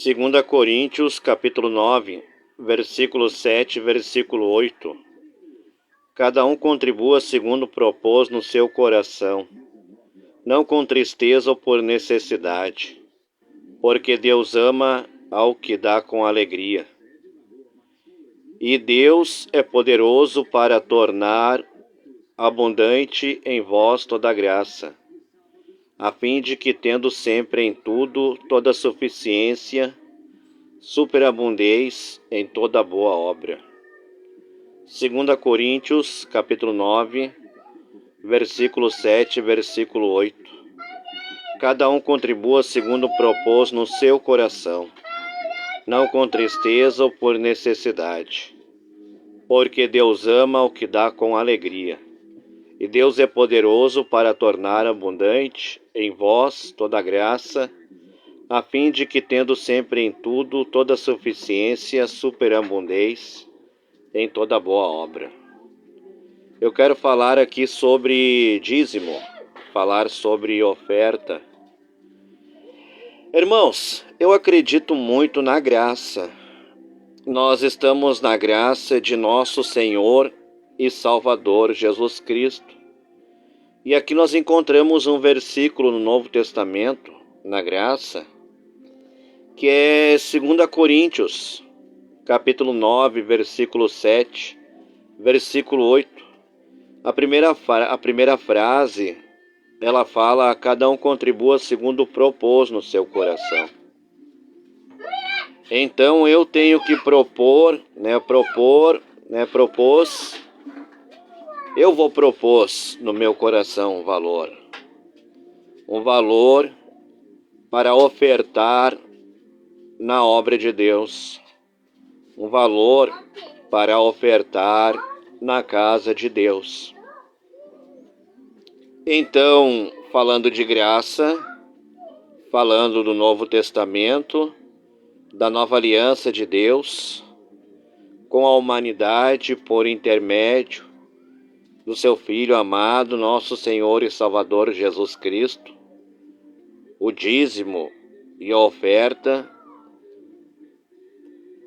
2 Coríntios, capítulo 9, versículo 7, versículo 8. Cada um contribua segundo propôs no seu coração, não com tristeza ou por necessidade, porque Deus ama ao que dá com alegria. E Deus é poderoso para tornar abundante em vós toda graça, a fim de que, tendo sempre em tudo toda suficiência, superabundeis em toda boa obra. 2 Coríntios, capítulo 9, versículo 7, versículo 8. Cada um contribua segundo propôs no seu coração, não com tristeza ou por necessidade, porque Deus ama o que dá com alegria. E Deus é poderoso para tornar abundante em vós toda graça, a fim de que, tendo sempre em tudo toda suficiência, superabundeis em toda boa obra. Eu quero falar aqui sobre dízimo, falar sobre oferta. Irmãos, eu acredito muito na graça. Nós estamos na graça de nosso Senhor e Salvador Jesus Cristo. E aqui nós encontramos um versículo no Novo Testamento, na graça, que é 2 Coríntios, capítulo 9, versículo 7, versículo 8. A primeira frase, ela fala: cada um contribua segundo propôs no seu coração. Então eu tenho que propor, eu vou propor no meu coração um valor para ofertar na obra de Deus, um valor para ofertar na casa de Deus. Então, falando de graça, falando do Novo Testamento, da nova aliança de Deus com a humanidade por intermédio do seu Filho amado, nosso Senhor e Salvador Jesus Cristo, o dízimo e a oferta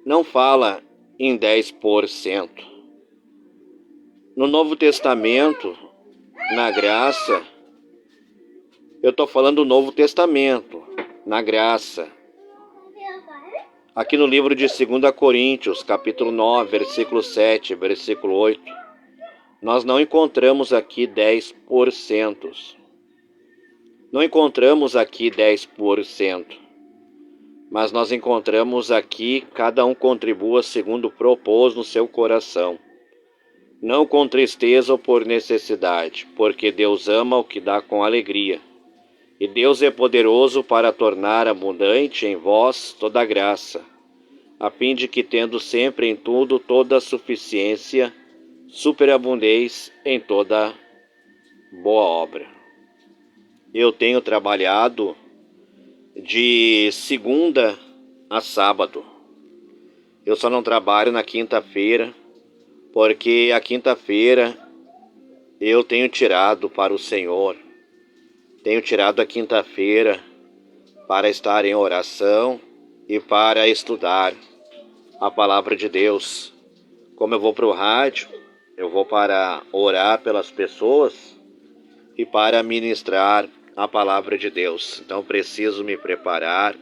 não fala em 10%. No Novo Testamento, na graça, eu estou falando do Novo Testamento, na graça. Aqui no livro de 2 Coríntios, capítulo 9, versículo 7, versículo 8, nós não encontramos aqui 10%. Não encontramos aqui 10%. Mas nós encontramos aqui: cada um contribua segundo propôs no seu coração, não com tristeza ou por necessidade, porque Deus ama o que dá com alegria. E Deus é poderoso para tornar abundante em vós toda graça, a fim de que, tendo sempre em tudo toda a suficiência, superabundeis em toda boa obra. Eu tenho trabalhado de segunda a sábado. Eu só não trabalho na quinta-feira, porque a quinta-feira eu tenho tirado para o Senhor. Tenho tirado a quinta-feira para estar em oração e para estudar a palavra de Deus. Como eu vou para o rádio, eu vou para orar pelas pessoas e para ministrar a palavra de Deus. Então preciso me preparar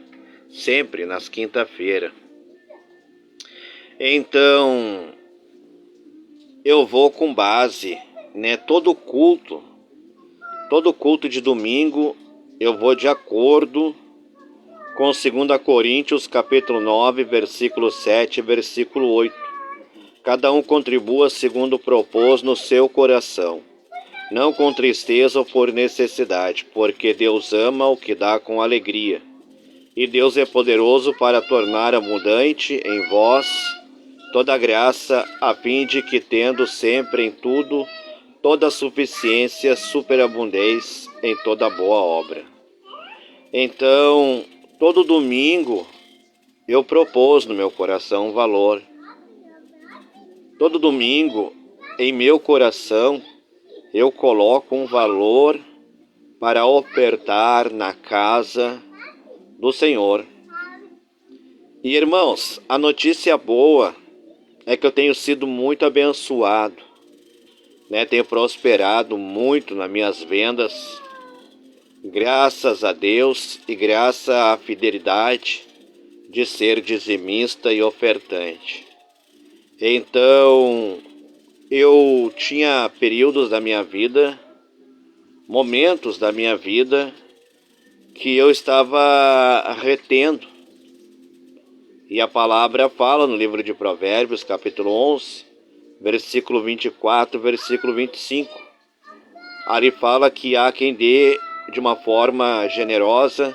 sempre nas quinta-feiras. Então eu vou com base, todo culto de domingo eu vou de acordo com 2 Coríntios, capítulo 9, versículo 7, versículo 8. Cada um contribua segundo propôs no seu coração, não com tristeza ou por necessidade, porque Deus ama o que dá com alegria. E Deus é poderoso para tornar abundante em vós toda graça, a fim de que, tendo sempre em tudo toda suficiência, superabundeis em toda boa obra. Então, todo domingo eu propus no meu coração um valor. Todo domingo, em meu coração, eu coloco um valor para ofertar na casa do Senhor. E irmãos, a notícia boa é que eu tenho sido muito abençoado, né? Tenho prosperado muito nas minhas vendas, graças a Deus e graças à fidelidade de ser dizimista e ofertante. Então, eu tinha períodos da minha vida, momentos da minha vida, que eu estava retendo. E a palavra fala no livro de Provérbios, capítulo 11, versículo 24, versículo 25. Ali fala que há quem dê de uma forma generosa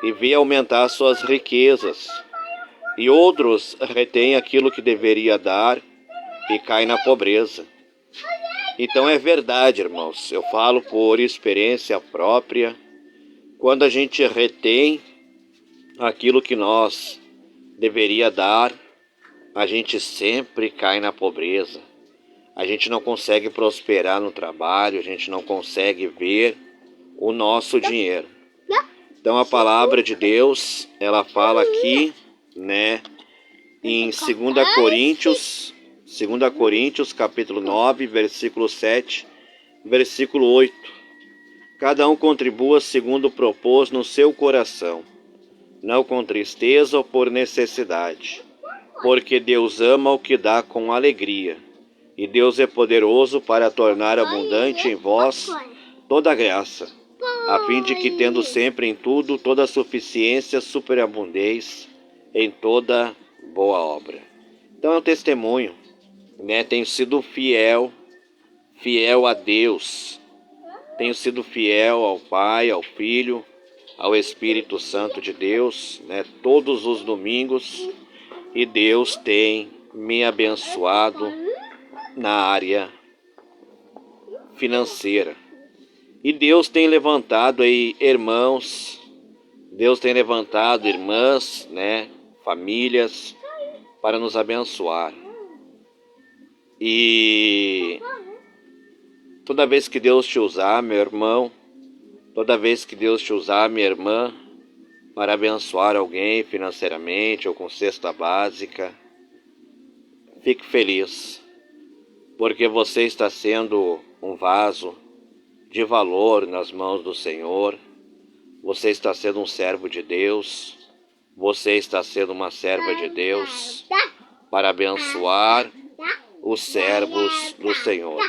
e vê aumentar suas riquezas, e outros retêm aquilo que deveria dar e cai na pobreza. Então é verdade, irmãos, eu falo por experiência própria. Quando a gente retém aquilo que nós deveria dar, a gente sempre cai na pobreza. A gente não consegue prosperar no trabalho, a gente não consegue ver o nosso dinheiro. Então a palavra de Deus, ela fala aqui, né, em 2 Coríntios, capítulo 9, versículo 7, versículo 8. Cada um contribua segundo propôs no seu coração, não com tristeza ou por necessidade, porque Deus ama o que dá com alegria, e Deus é poderoso para tornar abundante em vós toda a graça, a fim de que, tendo sempre em tudo toda a suficiência, superabundeis em toda boa obra. Então é um testemunho, né? Tenho sido fiel a Deus, tenho sido fiel ao Pai, ao Filho, ao Espírito Santo de Deus, né? Todos os domingos, e Deus tem me abençoado na área financeira. E Deus tem levantado aí irmãos, Deus tem levantado irmãs, né, famílias, para nos abençoar. E toda vez que Deus te usar, meu irmão, toda vez que Deus te usar, minha irmã, para abençoar alguém financeiramente ou com cesta básica, fique feliz, porque você está sendo um vaso de valor nas mãos do Senhor. Você está sendo um servo de Deus, você está sendo uma serva de Deus para abençoar os servos do Senhor.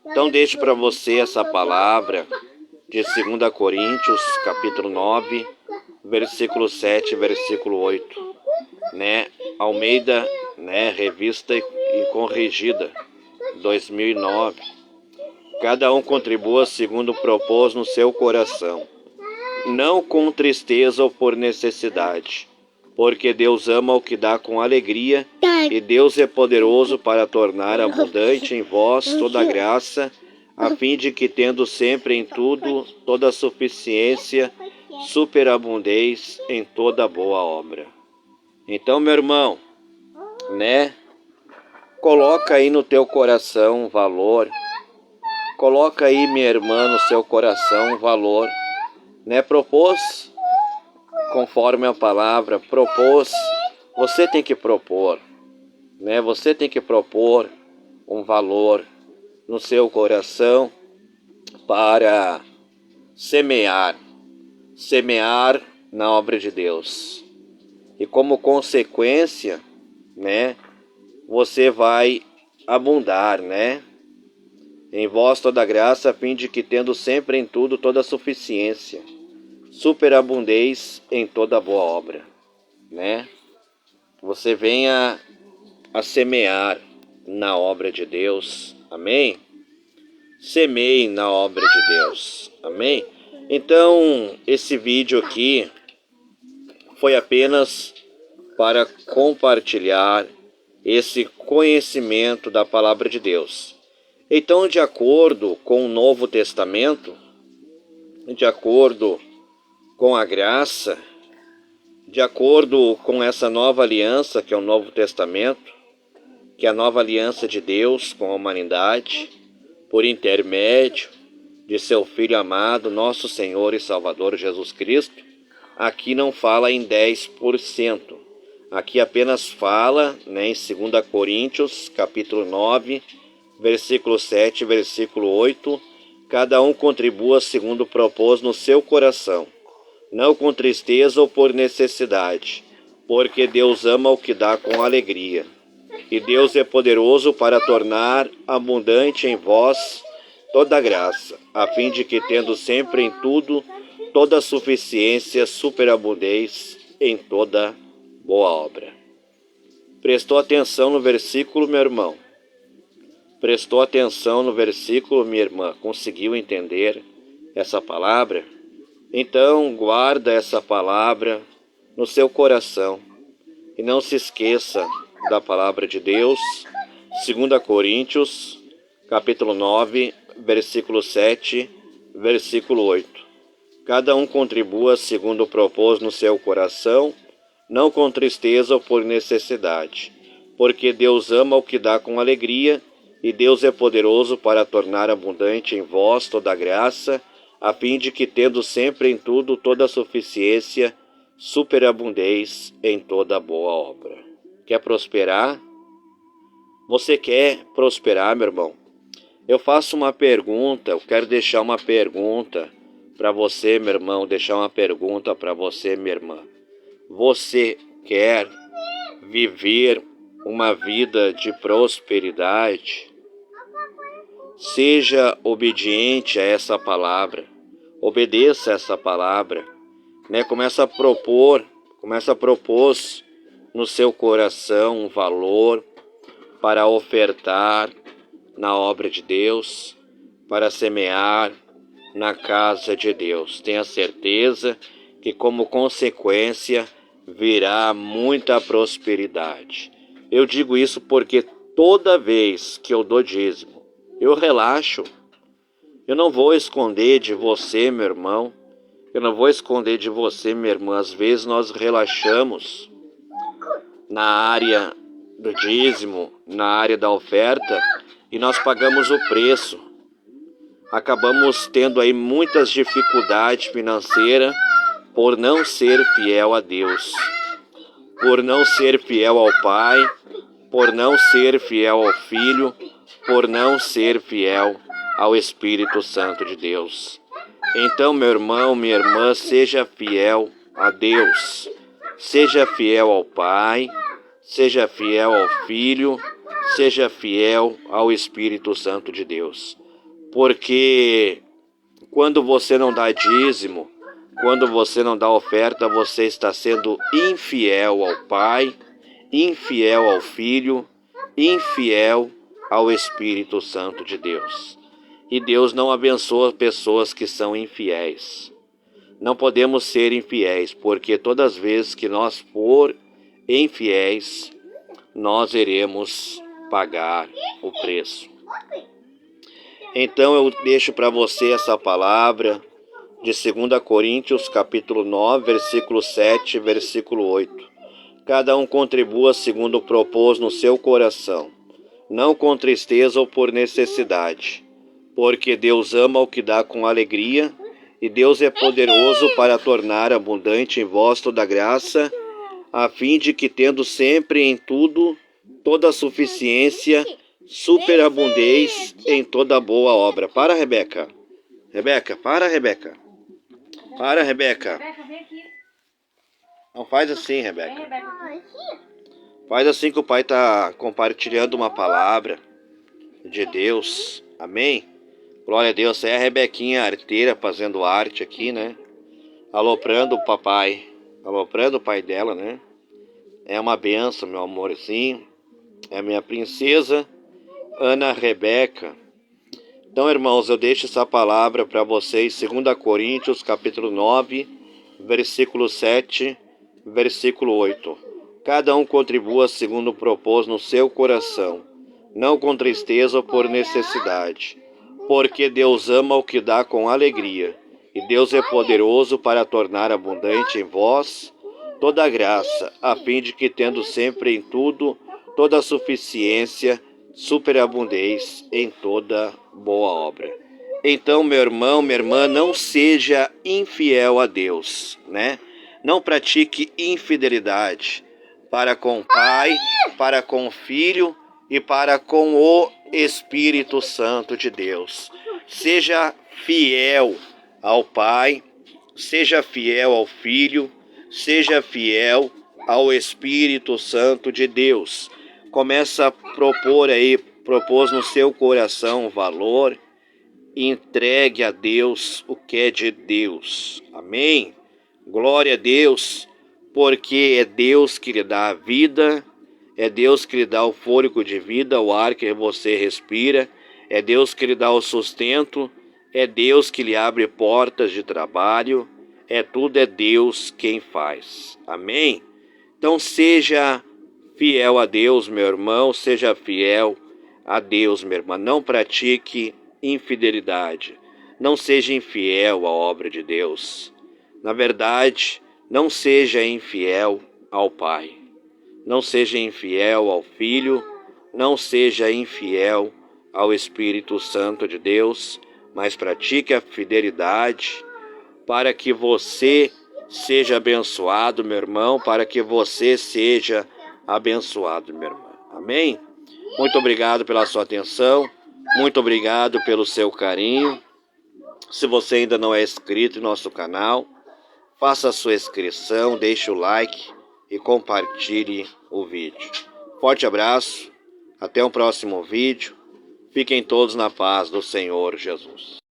Então deixo para você essa palavra de 2 Coríntios, capítulo 9, versículo 7, versículo 8, né? Almeida, né, revista e corrigida, 2009. Cada um contribua segundo propôs no seu coração, não com tristeza ou por necessidade, porque Deus ama o que dá com alegria, e Deus é poderoso para tornar abundante em vós toda a graça, a fim de que, tendo sempre em tudo toda a suficiência, superabundeis em toda boa obra. Então, meu irmão, né, coloca aí no teu coração um valor. Coloca aí, minha irmã, no seu coração um valor, né? Propôs, conforme a palavra, propôs, você tem que propor, né? Você tem que propor um valor no seu coração para semear na obra de Deus. E como consequência, né, você vai abundar, né? Em vós toda a graça, a fim de que, tendo sempre em tudo toda a suficiência, superabundeis em toda boa obra, né? Você venha a semear na obra de Deus, amém? Semeie na obra de Deus, amém? Então, esse vídeo aqui foi apenas para compartilhar esse conhecimento da palavra de Deus. Então, de acordo com o Novo Testamento, de acordo com a graça, de acordo com essa nova aliança que é o Novo Testamento, que é a nova aliança de Deus com a humanidade, por intermédio de seu Filho amado, nosso Senhor e Salvador Jesus Cristo, aqui não fala em 10%, Aqui apenas fala, né, em 2 Coríntios, capítulo 9, versículo 7, versículo 8, cada um contribua segundo propôs no seu coração, não com tristeza ou por necessidade, porque Deus ama o que dá com alegria. E Deus é poderoso para tornar abundante em vós toda graça, a fim de que, tendo sempre em tudo toda suficiência, superabundeis em toda boa obra. Prestou atenção no versículo, meu irmão? Prestou atenção no versículo, minha irmã? Conseguiu entender essa palavra? Então, guarda essa palavra no seu coração e não se esqueça da palavra de Deus. 2 Coríntios, capítulo 9, versículo 7, versículo 8. Cada um contribua segundo propôs no seu coração, não com tristeza ou por necessidade, porque Deus ama o que dá com alegria, e Deus é poderoso para tornar abundante em vós toda graça, a fim de que, tendo sempre em tudo toda a suficiência, superabundeis em toda boa obra. Quer prosperar? Você quer prosperar, meu irmão? Eu faço uma pergunta, eu quero deixar uma pergunta para você, meu irmão, deixar uma pergunta para você, minha irmã. Você quer viver uma vida de prosperidade? Seja obediente a essa palavra, obedeça a essa palavra, né? Começa a propor no seu coração um valor para ofertar na obra de Deus, para semear na casa de Deus. Tenha certeza que, como consequência, virá muita prosperidade. Eu digo isso porque toda vez que eu dou dízimo, eu relaxo. Eu não vou esconder de você, meu irmão. Eu não vou esconder de você, minha irmã. Às vezes nós relaxamos na área do dízimo, na área da oferta, e nós pagamos o preço. Acabamos tendo aí muitas dificuldades financeiras por não ser fiel a Deus, por não ser fiel ao Pai, por não ser fiel ao Filho, por não ser fiel ao Espírito Santo de Deus. Então, meu irmão, minha irmã, seja fiel a Deus, seja fiel ao Pai, seja fiel ao Filho, seja fiel ao Espírito Santo de Deus. Porque quando você não dá dízimo, quando você não dá oferta, você está sendo infiel ao Pai, infiel ao Filho, infiel ao Espírito Santo de Deus. E Deus não abençoa pessoas que são infiéis. Não podemos ser infiéis, porque todas as vezes que nós for infiéis, nós iremos pagar o preço. Então eu deixo para você essa palavra de 2 Coríntios, capítulo 9, versículo 7, versículo 8. Cada um contribua segundo propôs no seu coração, não com tristeza ou por necessidade, porque Deus ama o que dá com alegria, e Deus é poderoso para tornar abundante em vós toda graça, a fim de que, tendo sempre em tudo toda a suficiência, superabundeis em toda boa obra. Para, Rebeca. Rebeca, para, Rebeca. Para, Rebeca. Vem aqui. Não faz assim, Rebeca. Vem, Rebeca. Faz assim que o Pai está compartilhando uma palavra de Deus. Amém? Glória a Deus. É a Rebequinha arteira fazendo arte aqui, né? Aloprando o papai. Aloprando o pai dela, né? É uma benção, meu amorzinho. É a minha princesa Ana Rebeca. Então, irmãos, eu deixo essa palavra para vocês, 2 Coríntios, capítulo 9, versículo 7, versículo 8. Cada um contribua segundo propôs no seu coração, não com tristeza ou por necessidade, porque Deus ama o que dá com alegria, e Deus é poderoso para tornar abundante em vós toda a graça, a fim de que, tendo sempre em tudo toda a suficiência, superabundeis em toda boa obra. Então, meu irmão, minha irmã, não seja infiel a Deus, né? Não pratique infidelidade. para com o Pai, para com o Filho e para com o Espírito Santo de Deus. Seja fiel ao Pai, seja fiel ao Filho, seja fiel ao Espírito Santo de Deus. Começa a propôs no seu coração o valor, e entregue a Deus o que é de Deus. Amém? Glória a Deus, porque é Deus que lhe dá a vida, é Deus que lhe dá o fôlego de vida, o ar que você respira, é Deus que lhe dá o sustento, é Deus que lhe abre portas de trabalho, tudo é Deus quem faz. Amém? Então seja fiel a Deus, meu irmão, seja fiel a Deus, minha irmã. Não pratique infidelidade. Não seja infiel à obra de Deus. Na verdade, não seja infiel ao Pai. Não seja infiel ao Filho. Não seja infiel ao Espírito Santo de Deus, mas pratique a fidelidade para que você seja abençoado, meu irmão, para que você seja abençoado, minha irmã. Amém? Muito obrigado pela sua atenção. Muito obrigado pelo seu carinho. Se você ainda não é inscrito no nosso canal, faça a sua inscrição, deixe o like e compartilhe o vídeo. Forte abraço, até o próximo vídeo. Fiquem todos na paz do Senhor Jesus.